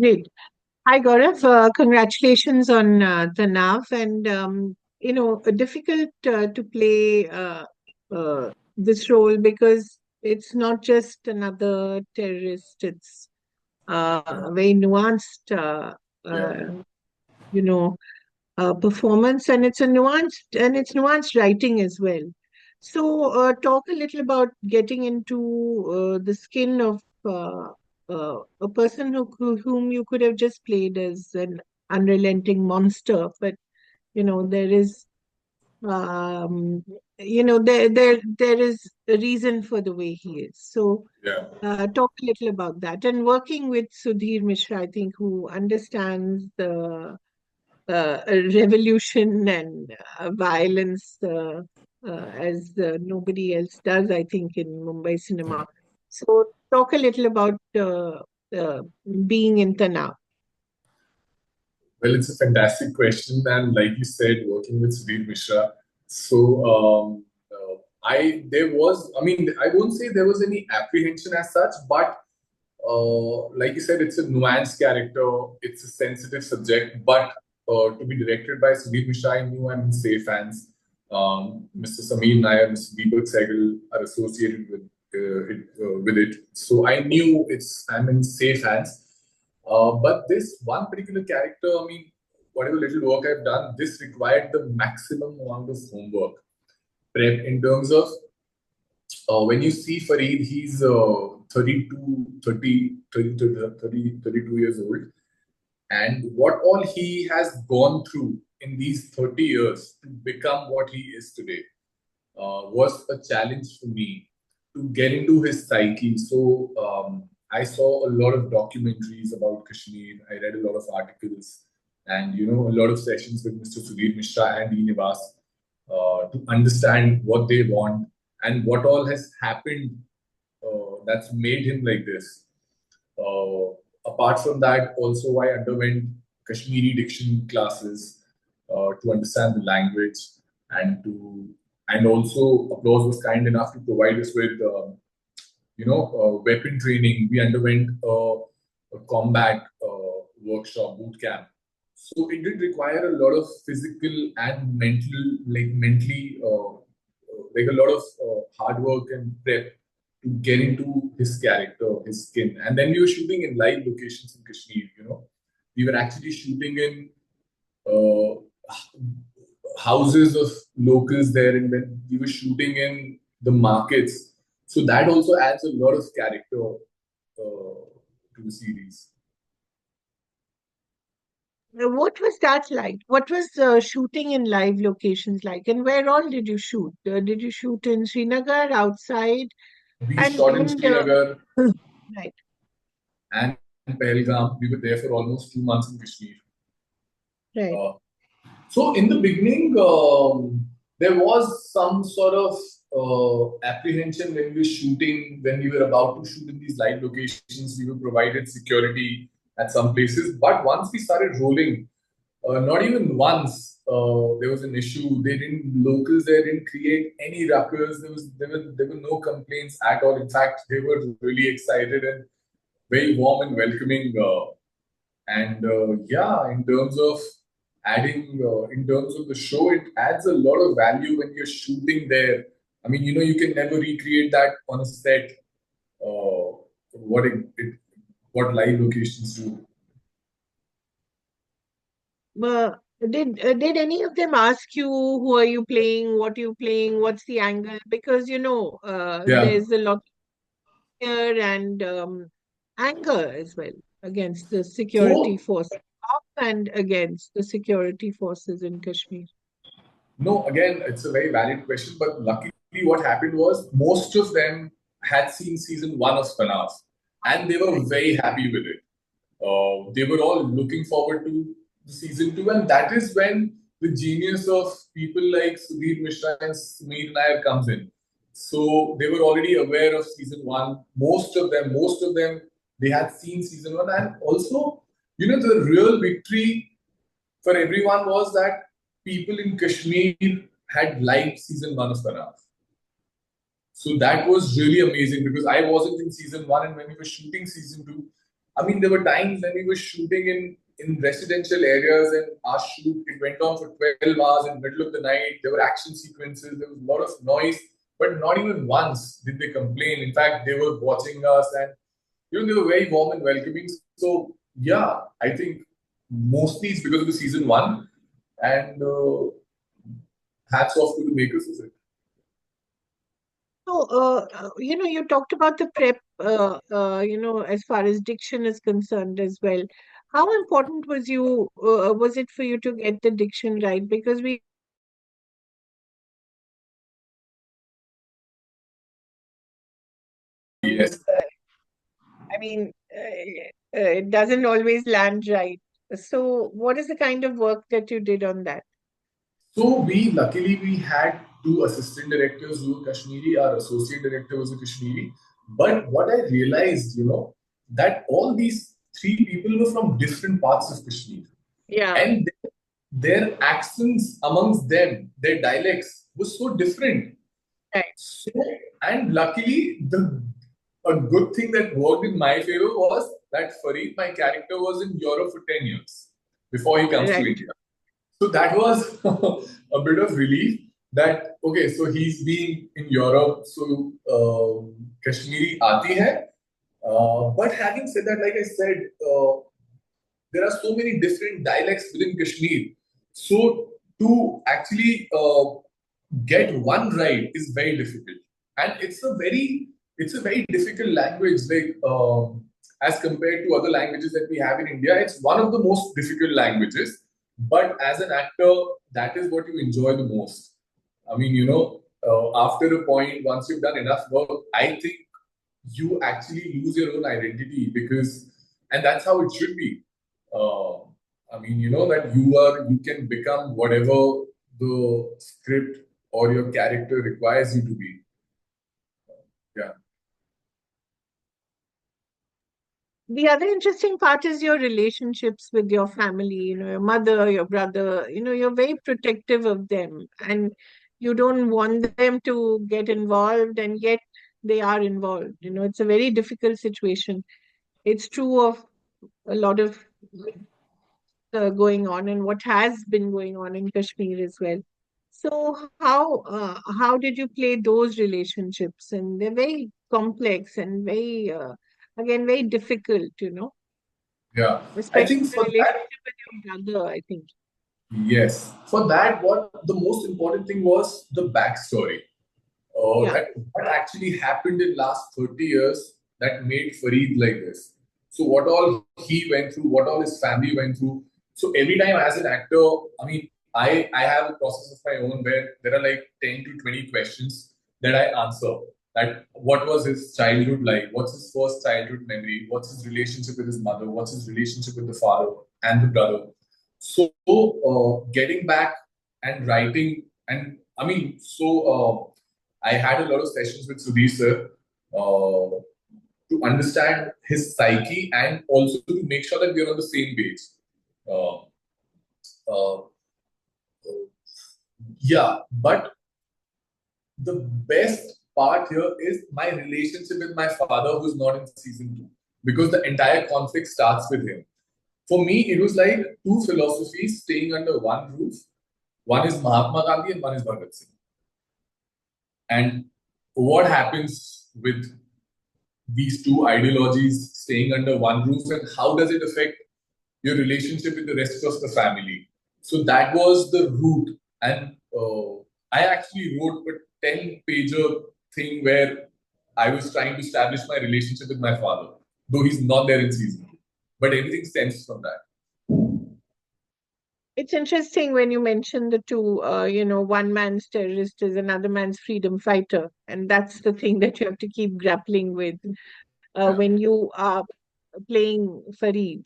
Great. Hi, Gaurav. Congratulations on Tanaav. And, difficult to play this role because it's not just another terrorist, it's a very nuanced, Yeah. you know, performance, and it's nuanced writing as well. So, talk a little about getting into the skin of a person whom you could have just played as an unrelenting monster, but there is there is a reason for the way he is. So, Yeah. talk a little about that. And working with Sudhir Mishra, I think, who understands the a revolution and violence as nobody else does, I think, in Mumbai cinema. So, talk a little about uh, being in Tanaav. Well, it's a fantastic question, and like you said, working with Sudhir Mishra. So, I mean, I won't say there was any apprehension as such, but like you said, it's a nuanced character, it's a sensitive subject, but to be directed by Sudhir Mishra, I knew I'm in safe hands. Mr. Sameer Nair, Mr. Deepak Sehgal are associated with it, so I knew I'm in safe hands. But this one particular character, I mean, whatever little work I've done, this required the maximum amount of homework, prep in terms of when you see Farid, he's 32, 30, 30, 30, 32 years old. And what all he has gone through in these 30 years to become what he is today was a challenge for me to get into his psyche. So I saw a lot of documentaries about Kashmir. I read a lot of articles and a lot of sessions with Mr. Sudhir Mishra and Univas to understand what they want and what all has happened that's made him like this. Apart from that, also I underwent Kashmiri diction classes to understand the language and also Applause was kind enough to provide us with weapon training. We underwent a combat workshop boot camp. So it did require a lot of physical and mental, like mentally, like a lot of hard work and prep to get into his character, his skin. And then we were shooting in live locations in Kashmir. We were actually shooting in uh, houses of locals there, and then we were shooting in the markets. So that also adds a lot of character to the series. What was that like? What was shooting in live locations like? And where all did you shoot? Did you shoot in Srinagar, outside? We And shot in even Srinagar right, and Pahalgam. We were there for almost 2 months in Kashmir. right. Uh, So in the beginning, there was some sort of apprehension when we were shooting, when we were about to shoot in these live locations. We were provided security at some places, but once we started rolling, not even once there was an issue. They didn't locals there didn't create any ruckus. There were no complaints at all. In fact, they were really excited and very warm and welcoming. And yeah, in terms of in terms of the show, it adds a lot of value when you're shooting there. I mean, you can never recreate that on a set. What what live locations do. Uh, did any of them ask you who are you playing, what are you playing, what's the angle? Because Yeah. there's a lot of fear and anger as well against the security So forces up and against the security forces in Kashmir. no, again, it's a very valid question. But luckily, what happened was most of them had seen season one of Tanaav, and they were Right. very happy with it. They were all looking forward to the season two, and that is when the genius of people like Sudhir Mishra and Sameer Nair comes in. So they were already aware of season one. Most of them, they had seen season one, and also, the real victory for everyone was that people in Kashmir had liked season one of Tanaav. So that was really amazing because I wasn't in season one, and when we were shooting season two, I mean, there were times when we were shooting in residential areas, and our shoot it went on for 12 hours in the middle of the night. There were action sequences. There was a lot of noise, but not even once did they complain. In fact, they were watching us, and they were very warm and welcoming. So yeah, I think mostly it's because of the season one, and hats off to the makers of it. So, you talked about the prep, as far as diction is concerned as well. How important was it for you to get the diction right? Because we Yes. I mean, it doesn't always land right. So, what is the kind of work that you did on that? So we had two assistant directors who were Kashmiri. Our associate director was a Kashmiri. But what I realized, that all these three people were from different parts of Kashmir, Yeah, and their accents amongst them, their dialects, was so different. right, So, and luckily, the a good thing that worked in my favor was that Farid, my character, was in Europe for 10 years before he comes to right. India. So that was a bit of relief that, okay, so he's been in Europe, so Kashmiri aati hai. But having said that, like I said, there are so many different dialects within Kashmir. So to actually get one right is very difficult, and it's a very difficult language. Like as compared to other languages that we have in India, it's one of the most difficult languages. But as an actor, that is what you enjoy the most. I mean, after a point, once you've done enough work, I think you actually lose your own identity because, and that's how it should be. Uh, I mean, that you can become whatever the script or your character requires you to be. Yeah. The other interesting part is your relationships with your family, your mother, your brother, you're very protective of them and you don't want them to get involved, and yet they are involved. It's a very difficult situation. It's true of a lot of going on and what has been going on in Kashmir as well. So how did you play those relationships? And they're very complex and very again very difficult, Yeah. I especially think the for that, relationship with your brother, I think. yes. For that, what the most important thing was the backstory. Yeah, That what actually happened in last 30 years that made Farid like this. So what all he went through, what all his family went through. So every time as an actor, I mean, I have a process of my own where there are like 10 to 20 questions that I answer. That what was his childhood like? What's his first childhood memory? What's his relationship with his mother? What's his relationship with the father and the brother? So getting back and writing, and I mean, I had a lot of sessions with Sudhir sir to understand his psyche and also to make sure that we're on the same page. Uh, uh, yeah, but the best part here is my relationship with my father, who's not in season two, because the entire conflict starts with him. For me, it was like two philosophies staying under one roof. One is Mahatma Gandhi and one is Bhagat Singh. And what happens with these two ideologies staying under one roof, and how does it affect your relationship with the rest of the family? So that was the root. And I actually wrote a 10 pager thing where I was trying to establish my relationship with my father, though he's not there in season two. But everything stems from that. it's interesting when you mention the two. One man's terrorist is another man's freedom fighter, and that's the thing that you have to keep grappling with Yeah. when you are playing Farid.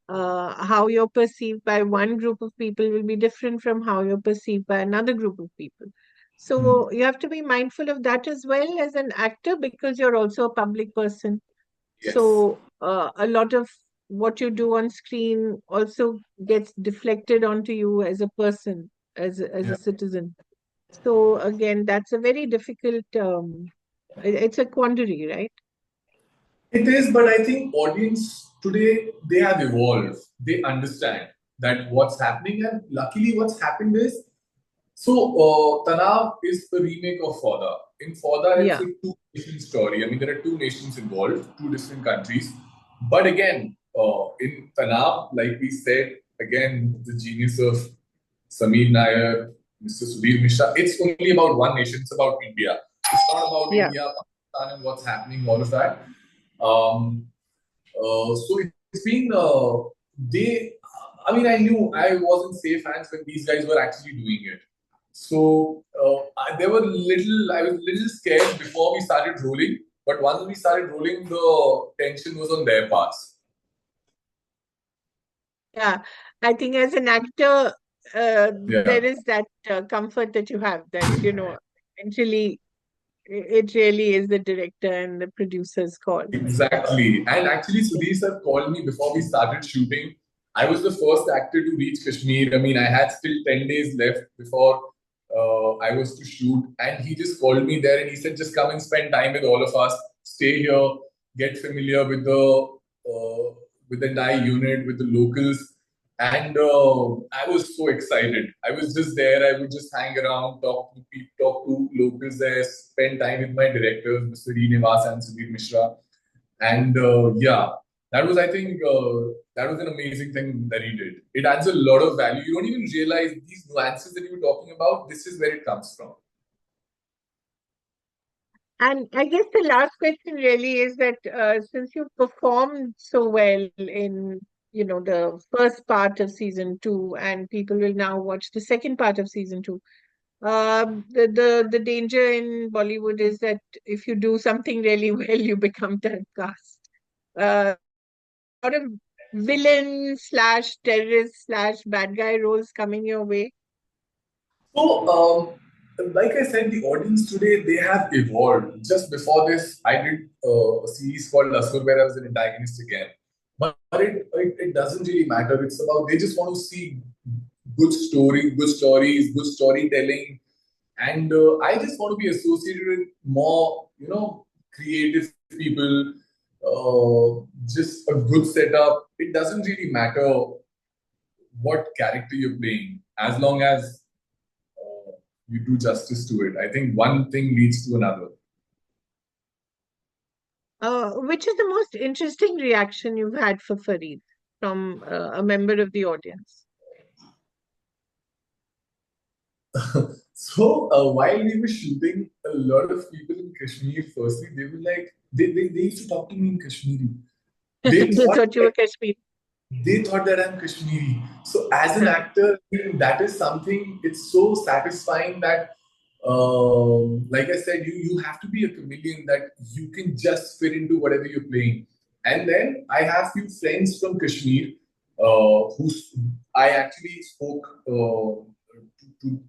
How you're perceived by one group of people will be different from how you're perceived by another group of people. Hmm. So you have to be mindful of that as well as an actor because you're also a public person. Yes. So a lot of what you do on screen also gets deflected onto you as a person, as Yeah. a citizen. So again, that's a very difficult. It's a quandary, right? It is, but I think audience today, they have evolved. They understand that what's happening, and luckily, what's happened is Tanaav is the remake of Fauda. In Fauda, it's Yeah, a two-nation story. I mean, there are two nations involved, two different countries. But again, in Tanaav, like we said, again, the genius of Sameer Nair, Mr. Sudhir Mishra, it's only about one nation. It's about India. It's not about yeah. India, Pakistan, and what's happening, all of that. Um, so it's been they. I mean, I knew I wasn't safe hands when these guys were actually doing it. So there were little. I was a little scared before we started rolling, but once we started rolling, the tension was on their parts. Yeah, I think as an actor, Yeah, there is that comfort that you have that, eventually it really is the director and the producer's call. exactly. And actually, Sudhir sir called me before we started shooting. I was the first actor to reach Kashmir. I mean, I had still 10 days left before I was to shoot, and he just called me there and he said, "Just come and spend time with all of us. Stay here, get familiar with the entire unit, with the locals." And I was so excited. I was just there. I would just hang around, talk to people, talk to locals there, spend time with my directors, Mr. Nivas and Sudhir Mishra. And yeah, that was, I think, that was an amazing thing that he did. It adds a lot of value. You don't even realize these nuances that you were talking about. This is where it comes from. And I guess the last question really is that since you performed so well in, the first part of season two, and people will now watch the second part of season two, the danger in Bollywood is that if you do something really well, you become typecast. A lot of villain slash terrorist slash bad guy roles coming your way. So, like I said, the audience today, they have evolved. Just before this, I did a series called Lasur where I was an antagonist again. But it doesn't really matter. It's about, they just want to see good stories, good storytelling. And I just want to be associated with more, creative people, just a good setup. It doesn't really matter what character you're playing, as long as you do justice to it. I think one thing leads to another. Which is the most interesting reaction you've had for Farid from a member of the audience? So while we were shooting, a lot of people in Kashmir, firstly, they were like, they used to talk to me in Kashmiri. They They thought thought you were Kashmiri. they thought that I'm Kashmiri. So as an actor, I mean, that is something. It's so satisfying that, like I said, you have to be a chameleon that you can just fit into whatever you're playing. And then I have few friends from Kashmir, who I actually spoke to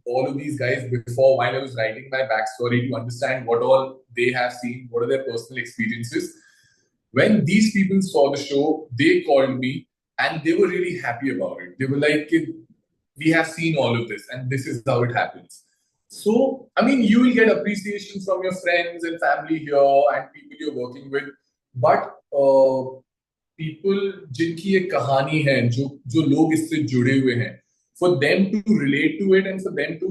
all of these guys before while I was writing my backstory to understand what all they have seen, what are their personal experiences. When these people saw the show, they called me and they were really happy about it. They were like, "We have seen all of this, and this is how it happens." So, I mean, you will get appreciation from your friends and family here and people you're working with, but people जिनकी एक कहानी है जो जो लोग इससे जुड़े हुए हैं, for them to relate to it and for them to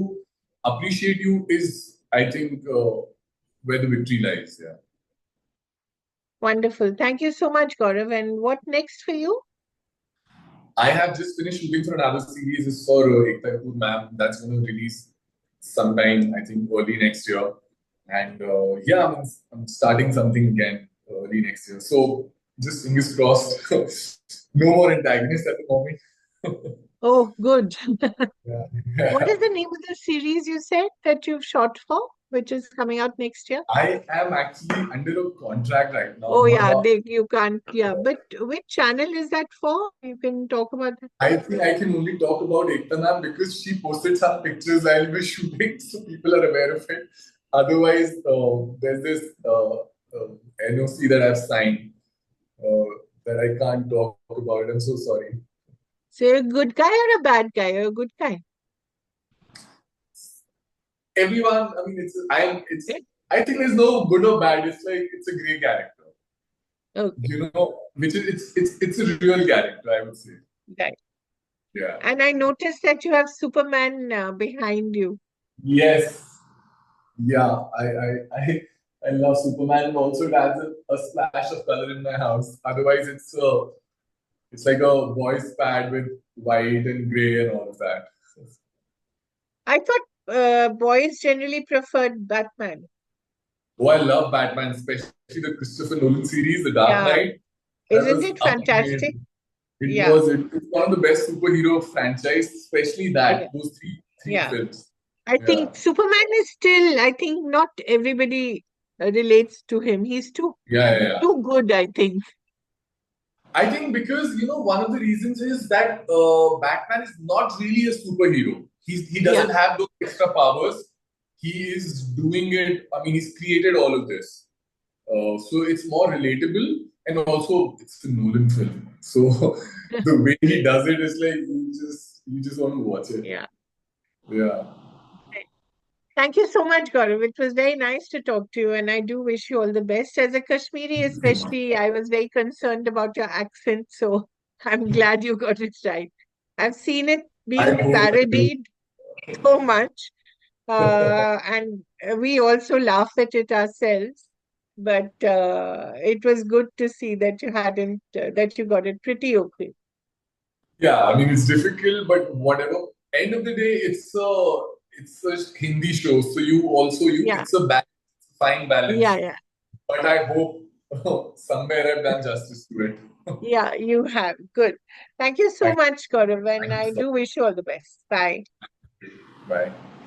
appreciate you is, I think, where the victory lies. Yeah. Wonderful. Thank you so much, Gaurav. And what next for you? I have just finished shooting for another series. It's for Ekta Kapoor Ma'am. That's going to release sometime, I think, early next year. And yeah, I'm starting something again early next year. So just fingers crossed. No more antagonists at the moment. Oh, good. What Yeah. is the name of the series you said that you've shot for, which is coming out next year? I am actually under a contract right now. Oh, Not yeah, about. you can't. Yeah, but which channel is that for? You can talk about that. I think I can only talk about Ekta Ma'am because she posted some pictures while we were shooting, so people are aware of it. Otherwise, there's this NOC that I've signed uh, that I can't talk about. I'm so sorry. So you're a good guy or a bad guy? You're a good guy. Everyone, I mean, Okay. I think there's no good or bad. It's like it's a great character. Okay. which is it's a real character, I would say. Right. Yeah. And I noticed that you have Superman behind you. Yes. Yeah. I love Superman, and also it adds a splash of color in my house. Otherwise, it's like a voice pad with white and gray and all of that. I thought boys generally preferred Batman. Oh, I love Batman, especially the Christopher Nolan series, The Dark Yeah. Knight. That Isn't was it fantastic? amazing. It Yeah. was it's one of the best superhero franchise, especially Yeah. those three Yeah. films. I Yeah. think Superman is still, I think not everybody relates to him. He's Yeah. too good, I think. I think because one of the reasons is that Batman is not really a superhero. He Yeah. doesn't have those extra powers. He is doing it. I mean, he's created all of this, so it's more relatable, and also it's a Nolan film. So the way he does it is like you just want to watch it. Yeah. Yeah. Thank you so much, Gaurav. It was very nice to talk to you, and I do wish you all the best. As a Kashmiri, especially, I was very concerned about your accent, so I'm glad you got it right. I've seen it I being hope I do. parodied so much, and we also laugh at it ourselves. But it was good to see that you hadn't, that you got it pretty okay. Yeah, I mean it's difficult, but whatever. End of the day, it's a Hindi show, so you also you Yeah, it's a balance, it's a fine yeah, balance. yeah, But I hope somewhere I've done justice to it. yeah, you have. Good. Thank you so Thank much, Gaurav, and thank you I so do wish you all the best. Bye. much. Bye.